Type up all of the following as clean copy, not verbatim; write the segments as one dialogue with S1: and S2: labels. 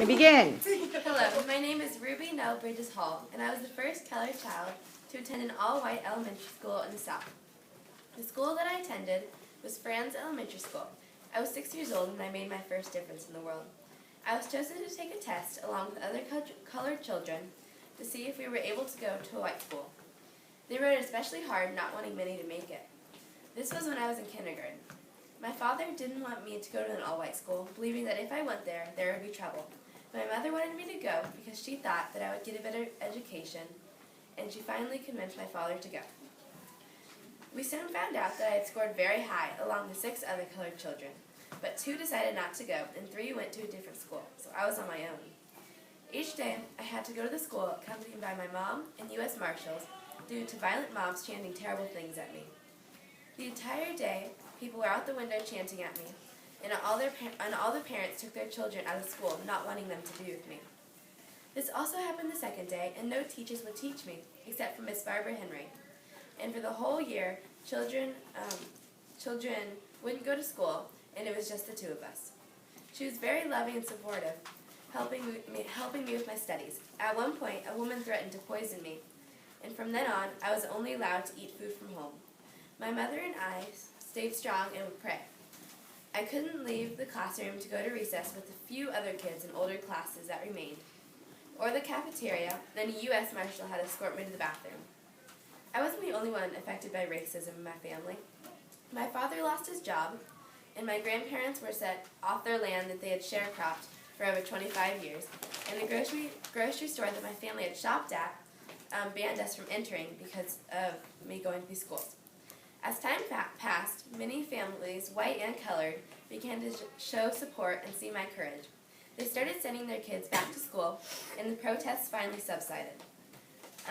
S1: Begin.
S2: Hello, my name is Ruby Nell Bridges Hall, and I was the first colored child to attend an all-white elementary school in the South. The school that I attended was Franz Elementary School. I was 6 years old when I made my first difference in the world. I was chosen to take a test along with other colored children to see if we were able to go to a white school. They wrote it especially hard, not wanting many to make it. This was when I was in kindergarten. My father didn't want me to go to an all-white school, believing that if I went there would be trouble. My mother wanted me to go because she thought that I would get a better education, and she finally convinced my father to go. We soon found out that I had scored very high along with 6 other colored children, but 2 decided not to go and 3 went to a different school, so I was on my own. Each day, I had to go to the school accompanied by my mom and U.S. Marshals due to violent mobs chanting terrible things at me. The entire day, people were out the window chanting at me, and all the parents took their children out of school, not wanting them to be with me. This also happened the second day, and no teachers would teach me, except for Miss Barbara Henry. And for the whole year, children wouldn't go to school, and it was just the 2 of us. She was very loving and supportive, helping me with my studies. At one point, a woman threatened to poison me, and from then on, I was only allowed to eat food from home. My mother and I stayed strong and would pray. I couldn't leave the classroom to go to recess with a few other kids in older classes that remained, or the cafeteria, then a U.S. Marshal had to escort me to the bathroom. I wasn't the only one affected by racism in my family. My father lost his job, and my grandparents were set off their land that they had sharecropped for over 25 years, and the grocery store that my family had shopped at banned us from entering because of me going to these schools. As time passed, many families, white and colored, began to show support and see my courage. They started sending their kids back to school, and the protests finally subsided.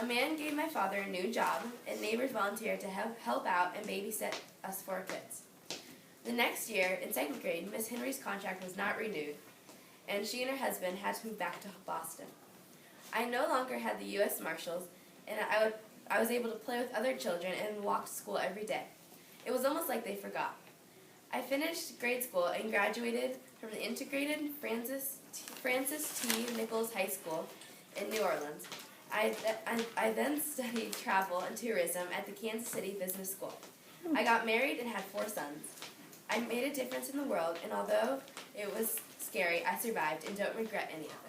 S2: A man gave my father a new job, and neighbors volunteered to help out and babysit us 4 kids. The next year, in 2nd grade, Miss Henry's contract was not renewed, and she and her husband had to move back to Boston. I no longer had the U.S. Marshals, and I was able to play with other children and walk to school every day. It was almost like they forgot. I finished grade school and graduated from the integrated Francis T. Nichols High School in New Orleans. I then studied travel and tourism at the Kansas City Business School. I got married and had 4 sons. I made a difference in the world, and although it was scary, I survived and don't regret any of it.